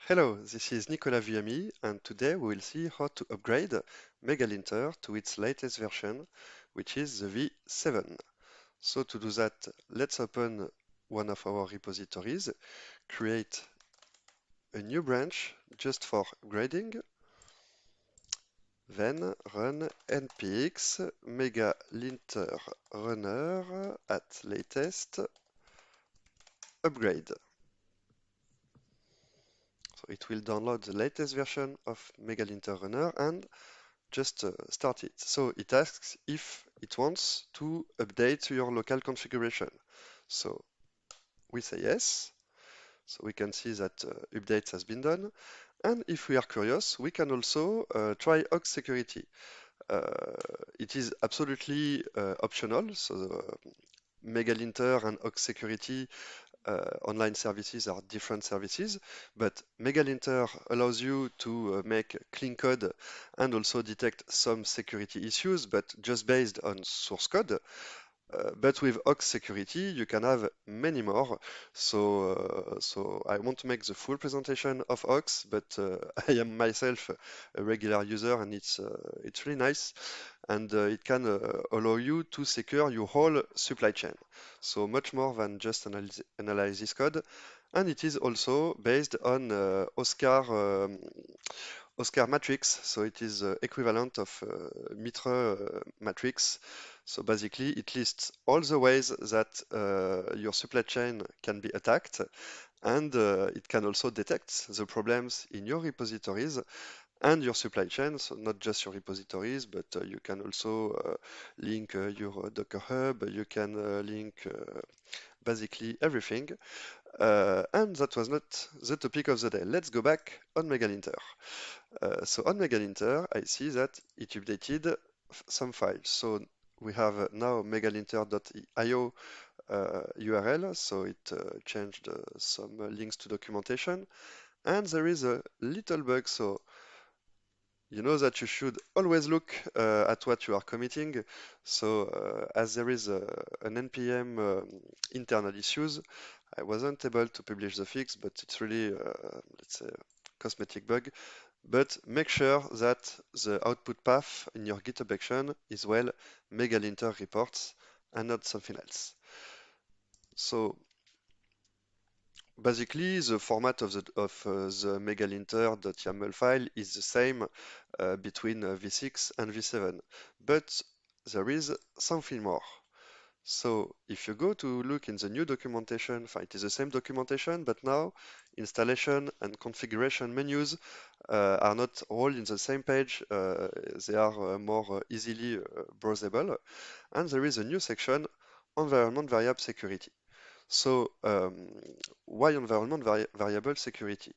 Hello, this is Nicolas Vuillamy, and today we will see how to upgrade Megalinter to its latest version, which is the V7. So to do that, let's open one of our repositories, create a new branch just for upgrading, then run npx megalinter runner at latest upgrade. So it will download the latest version of Megalinter runner and just start it. So it asks if it wants to update your local configuration. So we say yes. So we can see that updates has been done. And if we are curious, we can also try Aux security. It is absolutely optional. So Megalinter and Aux security online services are different services, but Megalinter allows you to make clean code and also detect some security issues, but just based on source code. But with Aux security, you can have many more. So I won't make the full presentation of Aux, but I am myself a regular user, and it's really nice, and it can allow you to secure your whole supply chain. So much more than just analyze this code, and it is also based on Oscar matrix, so it is equivalent of Mitre matrix. So basically, it lists all the ways that your supply chain can be attacked, and it can also detect the problems in your repositories and your supply chain. So not just your repositories, but you can also link your Docker Hub, you can link basically everything. And that was not the topic of the day. Let's go back on Megalinter. So on Megalinter, I see that it updated some files. So we have now megalinter.io URL, so it changed some links to documentation. And there is a little bug, so you know that you should always look at what you are committing. So as there is an npm internal issues, I wasn't able to publish the fix, but it's really, let's say, cosmetic bug. But make sure that the output path in your GitHub action is well megalinter reports and not something else. So basically, the format of the megalinter.yaml file is the same between V6 and V7, but there is something more. So if you go to look in the new documentation, it is the same documentation, but now installation and configuration menus are not all in the same page. They are more easily browsable. And there is a new section, environment variable security. So why environment variable security?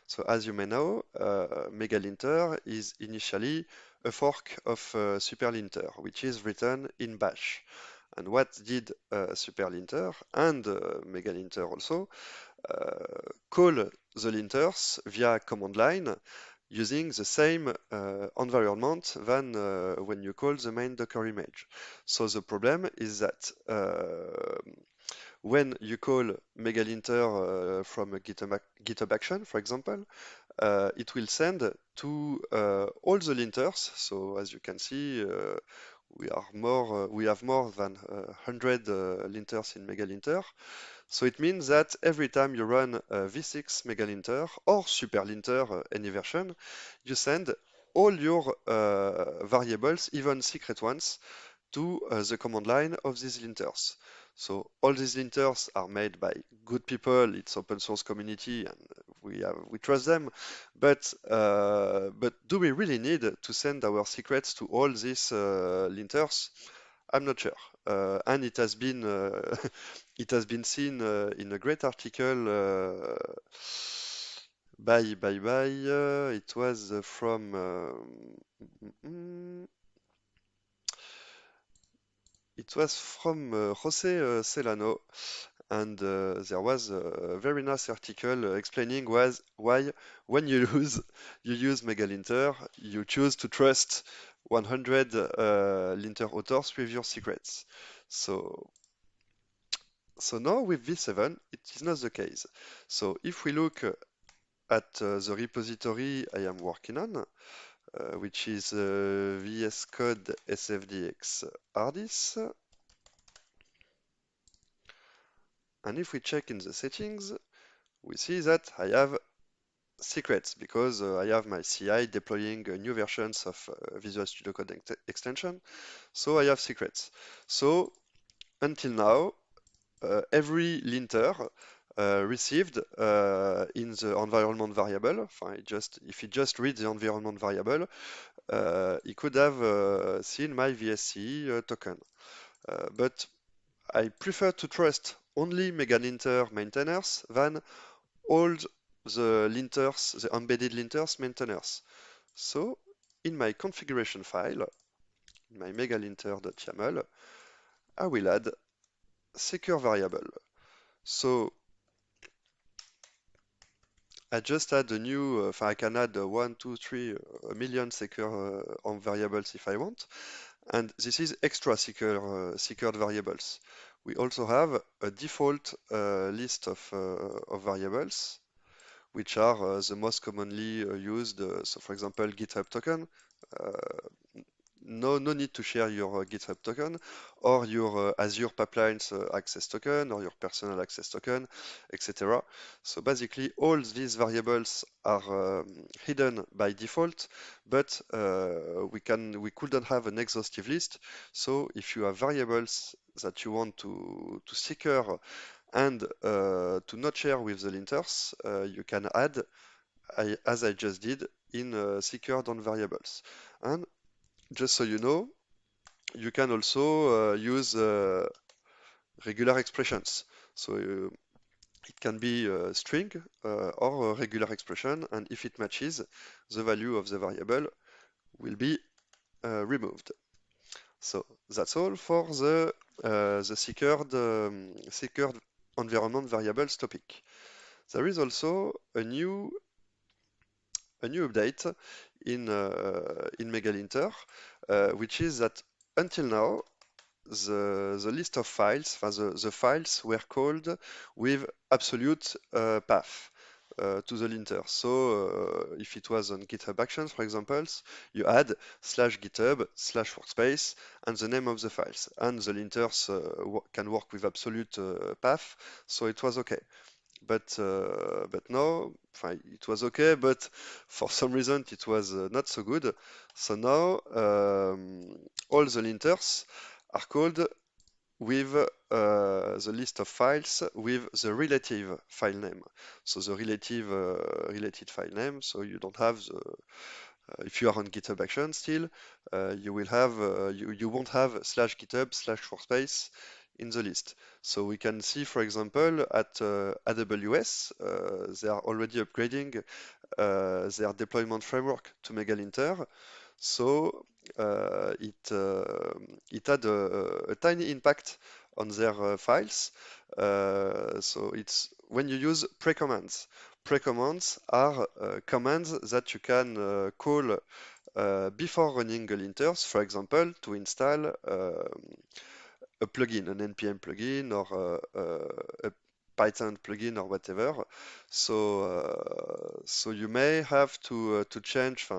So as you may know, Megalinter is initially a fork of Superlinter, which is written in Bash. And what did Superlinter and Megalinter also call the linters via command line using the same environment than when you call the main Docker image. So the problem is that when you call megalinter from a GitHub action, for example, it will send to all the linters. So as you can see, we have more than 100 linters in megalinter. So it means that every time you run V6 megalinter or superlinter, any version, you send all your variables, even secret ones, to the command line of these linters. So all these linters are made by good people. It's open source community, and we trust them. But do we really need to send our secrets to all these linters? I'm not sure. And it has been it has been seen in a great article by it was from it was from Jose Celano, and there was a very nice article explaining why when you use Megalinter, you choose to trust 100 linter authors with your secrets. So now with V7, it is not the case. So if we look at the repository I am working on, which is VS Code SFDX Hardis. And if we check in the settings, we see that I have secrets because I have my CI deploying new versions of Visual Studio Code extension. So I have secrets. So until now, every linter received in the environment variable, if he just reads the environment variable, he could have seen my VSC token. But I prefer to trust only megalinter maintainers than all the linters, the embedded linters maintainers. So in my configuration file, in my megalinter.yaml, I will add secure variable. So I just add a new, I can add 1, 2, 3, a million secure variables if I want. And this is extra secured variables. We also have a default list of variables, which are the most commonly used. So for example, GitHub token. Uh, no need to share your GitHub token or your Azure Pipelines access token or your personal access token, etc. So basically, all these variables are hidden by default, but we couldn't have an exhaustive list. So if you have variables that you want to secure and to not share with the linters, you can add, as I just did, in secured on variables. And just so you know, you can also use regular expressions. So it can be a string or a regular expression, and if it matches, the value of the variable will be removed. So that's all for the secured environment variables topic. There is also a new update in Megalinter, which is that until now the list of files, the files were called with absolute path to the linter. So if it was on GitHub Actions, for example, you add /GitHub/workspace and the name of the files. And the linters can work with absolute path, so it was okay. But now it was okay, but for some reason it was not so good. So now all the linters are called with the list of files with the relative file name. So the related file name. So you don't have the if you are on GitHub Action still, you will have you won't have /GitHub/workspace in the list. So we can see, for example, at AWS, they are already upgrading their deployment framework to Megalinter. So it had a tiny impact on their files. So it's when you use pre-commands. Pre-commands are commands that you can call before running linters, for example, to install a plugin, an npm plugin or a Python plugin or whatever. So you may have to change.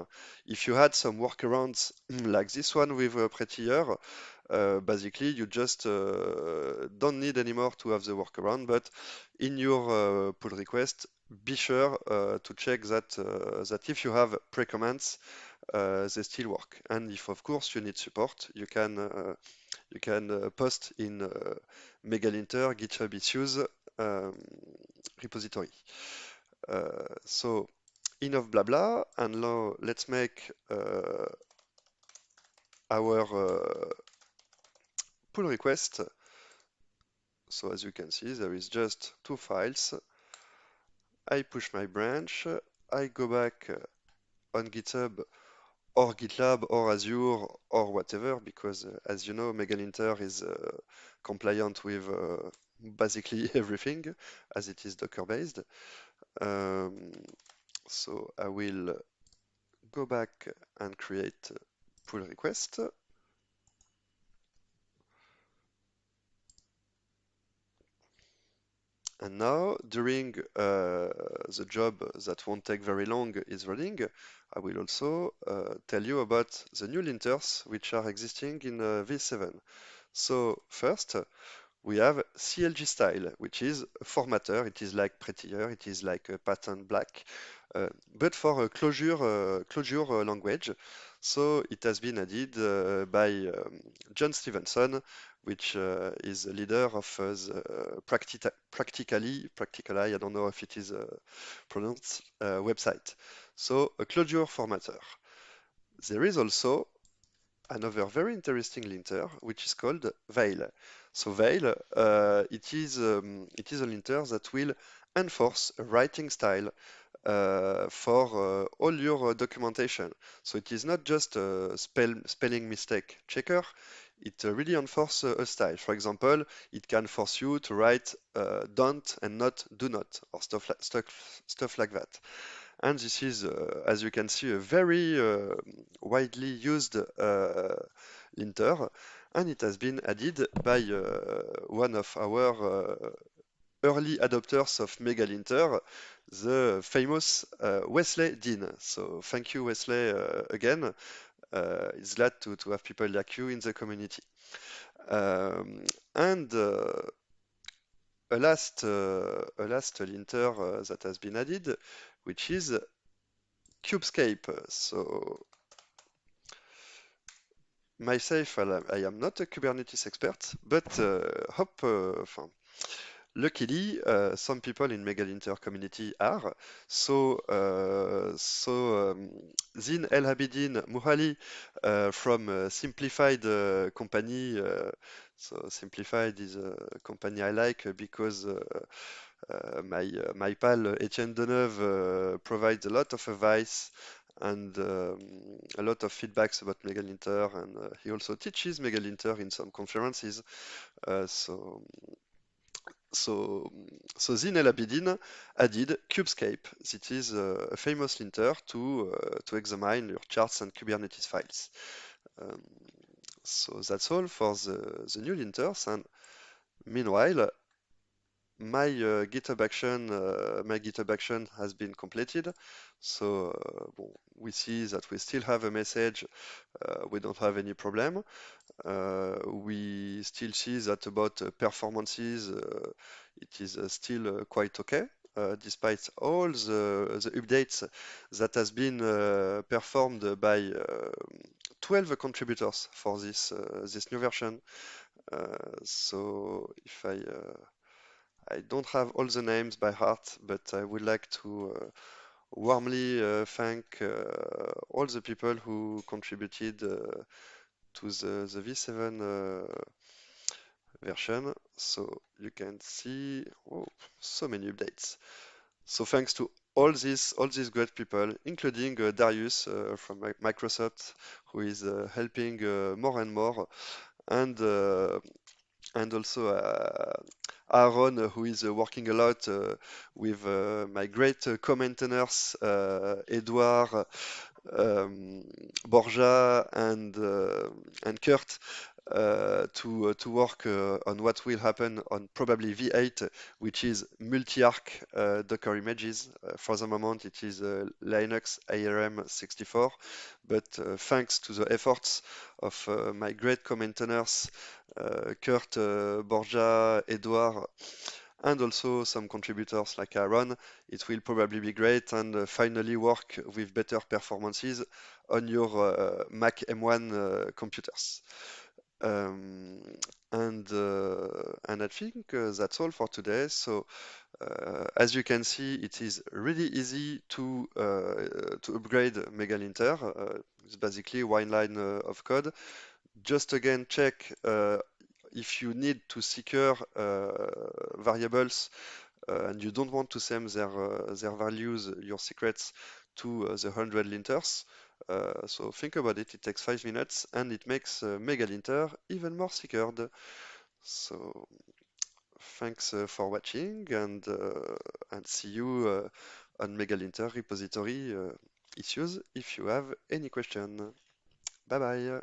If you had some workarounds like this one with Prettier, basically you just don't need anymore to have the workaround. But in your pull request, be sure to check that if you have pre-commands, they still work. And if of course you need support, you can post in Megalinter GitHub issues repository. So enough blabla, and now let's make our pull request. So as you can see, there is just 2 files. I push my branch, I go back on GitHub or GitLab or Azure or whatever, because as you know, Megalinter is compliant with basically everything as it is Docker based. So I will go back and create pull request. And now, during the job that won't take very long is running, I will also tell you about the new linters which are existing in V7. So first, we have CLG style, which is a formatter. It is like Prettier, it is like a pattern black, but for a Clojure language. So it has been added by John Stevenson, which is the leader of the Practically, I don't know if it is pronounced, website. So a Clojure formatter. There is also another very interesting linter, which is called Veil. So Veil, it is a linter that will enforce a writing style for all your documentation. So it is not just a spelling mistake checker, it really enforces a style. For example, it can force you to write don't and not do not, or stuff like that. And this is, as you can see, a very widely used linter, and it has been added by one of our early adopters of MegaLinter, the famous Wesley Dean. So thank you, Wesley, again. It's glad to have people like you in the community. And a last linter that has been added, which is Cubescape. So myself, I am not a Kubernetes expert, but luckily, some people in MegaLinter community are. Zine El Habidin Muhali from Simplified company. So Simplified is a company I like because my pal Etienne Deneuve provides a lot of advice and a lot of feedbacks about MegaLinter, and he also teaches MegaLinter in some conferences. Uh, so so, so Zine El Abidine added Cubescape. It is a famous linter to examine your charts and Kubernetes files. Um, so that's all for the new linters. And meanwhile, my GitHub action has been completed. So we see that we still have a message. We don't have any problem. We still see that about performances, it is still quite okay, despite all the updates that has been performed by 12 contributors for this new version. So if I don't have all the names by heart, but I would like to warmly thank all the people who contributed to the V7 version. So you can see, oh, so many updates. So thanks to all these great people, including Darius from Microsoft, who is helping more and more, and uh, and also Aaron, who is working a lot with my great co-maintainers, Edouard, um, Borja, and Kurt, to work on what will happen on probably V8, which is multi-arc Docker images. For the moment, it is Linux ARM64, but thanks to the efforts of my great co-maintainers, Kurt, Borja, Edouard, and also some contributors like Aaron, it will probably be great and finally work with better performances on your Mac M1 computers. Um, and I think that's all for today. So as you can see, it is really easy to upgrade MegaLinter. It's basically one line of code. Just again check if you need to secure variables and you don't want to send their values, your secrets, to the 100 linters. So think about it, it takes 5 minutes and it makes MegaLinter even more secured. So thanks for watching and see you on MegaLinter repository issues if you have any question. Bye bye.